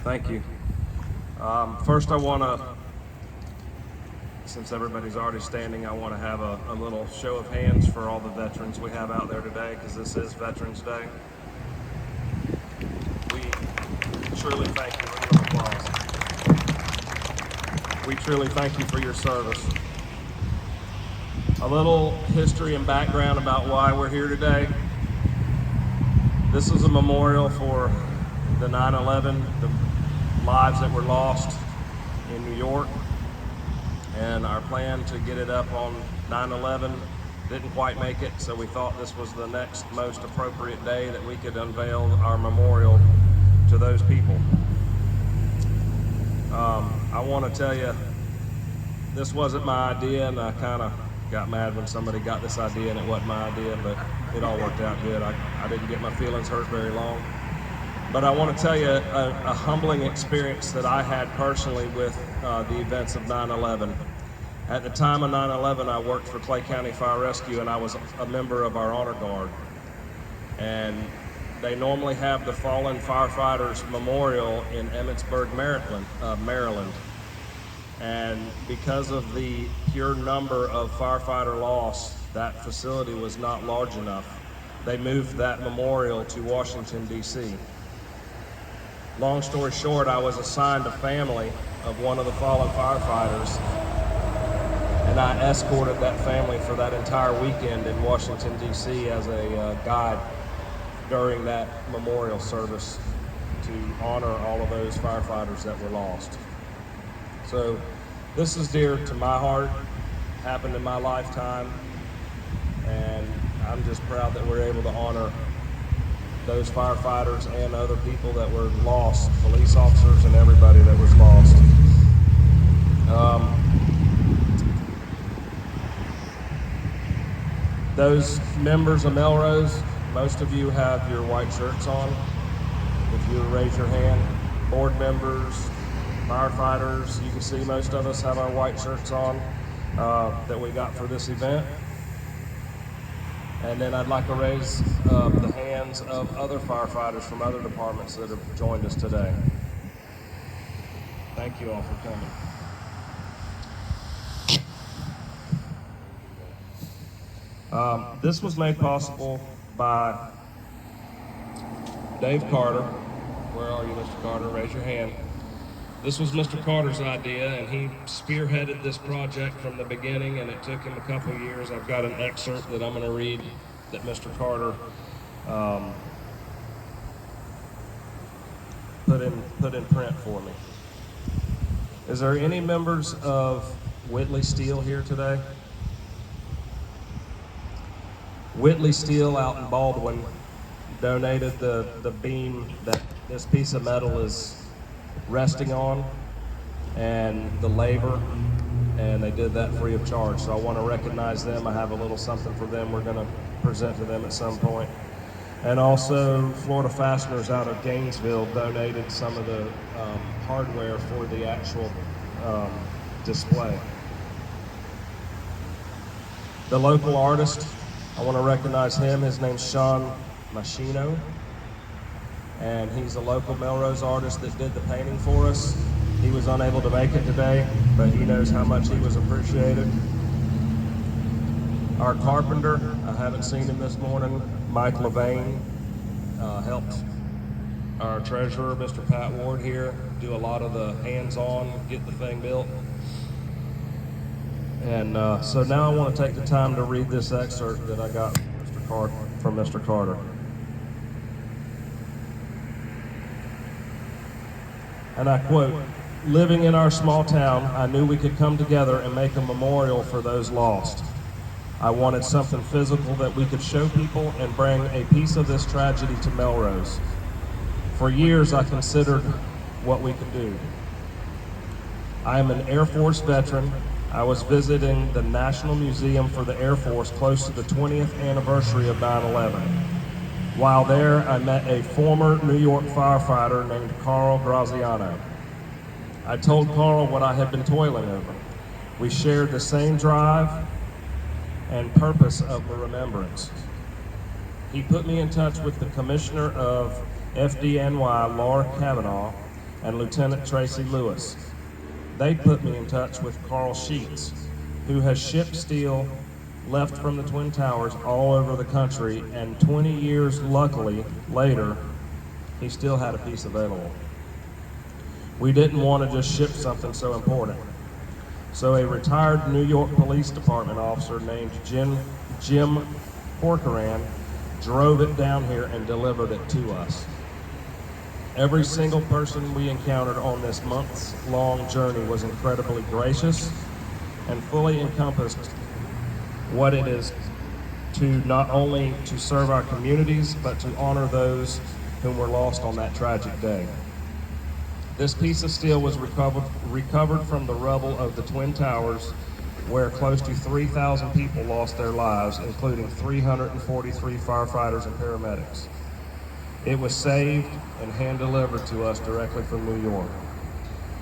Thank you. First, I want to, since everybody's already standing, I want to have a little show of hands for all the veterans we have out there today, because this is Veterans Day. We truly thank you. Round of applause. We truly thank you for your service. A little history and background about why we're here today. This is a memorial for the 9/11, the lives that were lost in New York, and our plan to get it up on 9/11 didn't quite make it, so we thought this was the next most appropriate day that we could unveil our memorial to those people. I want to tell you, this wasn't my idea, and I kind of got mad when somebody got this idea and it wasn't my idea, but it all worked out good. I didn't get my feelings hurt very long. But I want to tell you a humbling experience that I had personally with the events of 9/11. At the time of 9/11, I worked for Clay County Fire Rescue, and I was a member of our Honor Guard. And they normally have the Fallen Firefighters Memorial in Emmitsburg, Maryland. And because of the pure number of firefighter loss, that facility was not large enough. They moved that memorial to Washington, D.C. Long story short, I was assigned a family of one of the fallen firefighters, and I escorted that family for that entire weekend in Washington, D.C. as a guide during that memorial service to honor all of those firefighters that were lost. So this is dear to my heart, happened in my lifetime, and I'm just proud that we're able to honor those firefighters and other people that were lost, police officers and everybody that was lost. Those members of Melrose, most of you have your white shirts on. If you raise your hand, board members, firefighters, you can see most of us have our white shirts on that we got for this event. And then I'd like to raise the hands of other firefighters from other departments that have joined us today. Thank you all for coming. This was made possible by Dave Carter. Where are you, Mr. Carter? Raise your hand. This was Mr. Carter's idea, and he spearheaded this project from the beginning, and it took him a couple of years. I've got an excerpt that I'm going to read that Mr. Carter put in print for me. Is there any members of Whitley Steel here today? Whitley Steel out in Baldwin donated the beam that this piece of metal is resting on and the labor, and they did that free of charge. So I want to recognize them. I have a little something for them we're going to present to them at some point. And also Florida Fasteners out of Gainesville donated some of the hardware for the actual display. The local artist, I want to recognize him. His name's Sean Machino, and he's a local Melrose artist that did the painting for us. He was unable to make it today, but he knows how much he was appreciated. Our carpenter, I haven't seen him this morning, Mike Levain, helped our treasurer, Mr. Pat Ward here, do a lot of the hands-on, get the thing built. And so now I want to take the time to read this excerpt that I got from Mr. Carter. And I quote, "Living in our small town, I knew we could come together and make a memorial for those lost. I wanted something physical that we could show people and bring a piece of this tragedy to Melrose. For years, I considered what we could do. I am an Air Force veteran. I was visiting the National Museum for the Air Force close to the 20th anniversary of 9/11. While there, I met a former New York firefighter named Carl Graziano. I told Carl what I had been toiling over. We shared the same drive and purpose of the remembrance. He put me in touch with the commissioner of FDNY, Laura Kavanaugh, and Lieutenant Tracy Lewis. They put me in touch with Carl Sheets, who has shipped steel left from the Twin Towers all over the country, and 20 years, luckily, later, he still had a piece available. We didn't want to just ship something so important. So a retired New York Police Department officer named Jim Corcoran drove it down here and delivered it to us. Every single person we encountered on this months-long journey was incredibly gracious and fully encompassed what it is to not only to serve our communities, but to honor those whom were lost on that tragic day. This piece of steel was recovered from the rubble of the Twin Towers, where close to 3,000 people lost their lives, including 343 firefighters and paramedics. It was saved and hand-delivered to us directly from New York.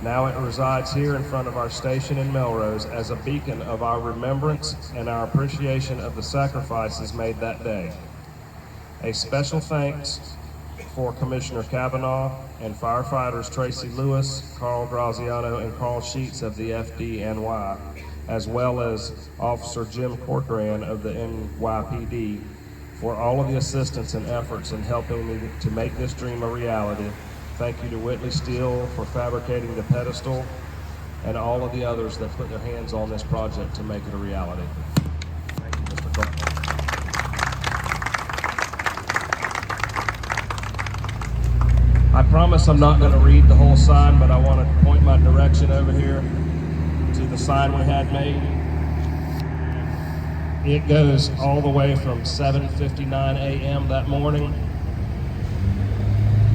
Now it resides here in front of our station in Melrose as a beacon of our remembrance and our appreciation of the sacrifices made that day. A special thanks for Commissioner Kavanaugh and firefighters Tracy Lewis, Carl Graziano, and Carl Sheets of the FDNY, as well as Officer Jim Corcoran of the NYPD, for all of the assistance and efforts in helping me to make this dream a reality. Thank you to Whitley Steel for fabricating the pedestal, and all of the others that put their hands on this project to make it a reality. Thank you, Mr. Carter. I promise I'm not going to read the whole sign, but I want to point my direction over here to the sign we had made. It goes all the way from 7:59 a.m. that morning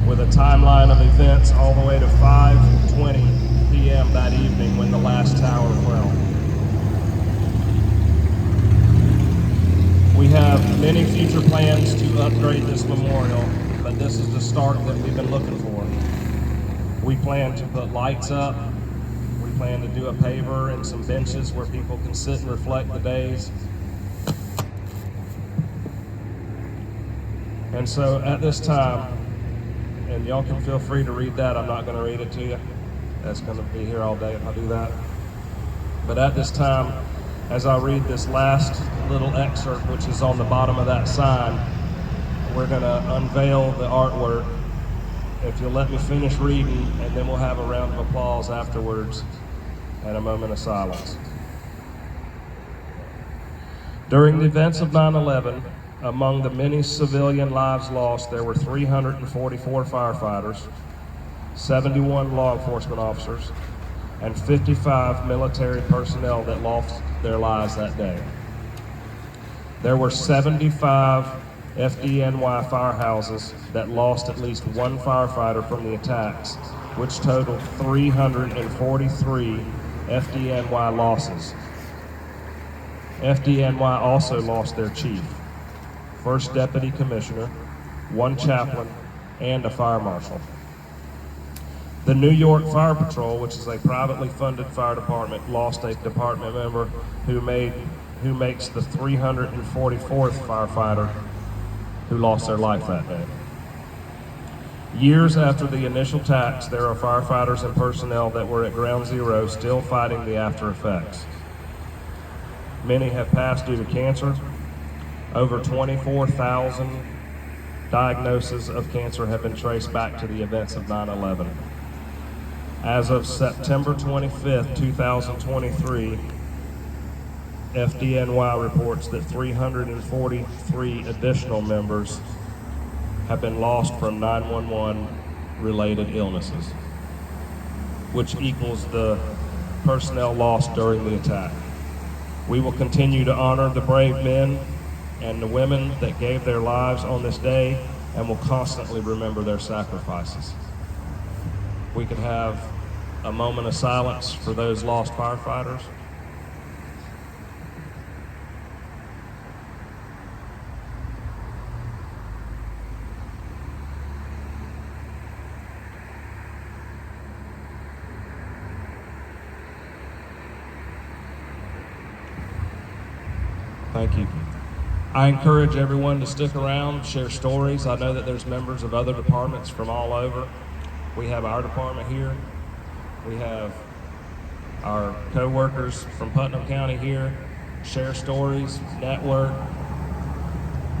with a timeline of events all the way to 5:20 p.m. that evening when the last tower fell. We have many future plans to upgrade this memorial, but this is the start that we've been looking for. We plan to put lights up. We plan to do a paver and some benches where people can sit and reflect the days. And so at this time, and y'all can feel free to read that. I'm not going to read it to you. That's going to be here all day if I do that. But at this time, as I read this last little excerpt, which is on the bottom of that sign, we're going to unveil the artwork. If you'll let me finish reading, and then we'll have a round of applause afterwards and a moment of silence. During the events of 9/11, among the many civilian lives lost, there were 344 firefighters, 71 law enforcement officers, and 55 military personnel that lost their lives that day. There were 75 FDNY firehouses that lost at least one firefighter from the attacks, which totaled 343 FDNY losses. FDNY also lost their chief, first deputy commissioner, one chaplain, and a fire marshal. The New York Fire Patrol, which is a privately funded fire department, lost a department member who makes the 344th firefighter who lost their life that day. Years after the initial attacks, there are firefighters and personnel that were at ground zero still fighting the after effects. Many have passed due to cancer. Over 24,000 diagnoses of cancer have been traced back to the events of 9/11. As of September 25th, 2023, FDNY reports that 343 additional members have been lost from 911 related illnesses, which equals the personnel lost during the attack. We will continue to honor the brave men and the women that gave their lives on this day, and will constantly remember their sacrifices. We could have a moment of silence for those lost firefighters. Thank you. I encourage everyone to stick around, share stories. I know that there's members of other departments from all over. We have our department here. We have our co-workers from Putnam County here, share stories, network.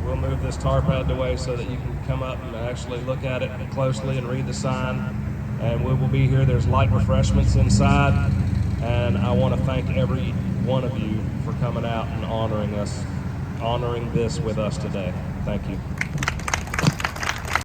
We'll move this tarp out of the way so that you can come up and actually look at it closely and read the sign. And we will be here. There's light refreshments inside. And I want to thank every one of you for coming out and honoring this with us today. Thank you.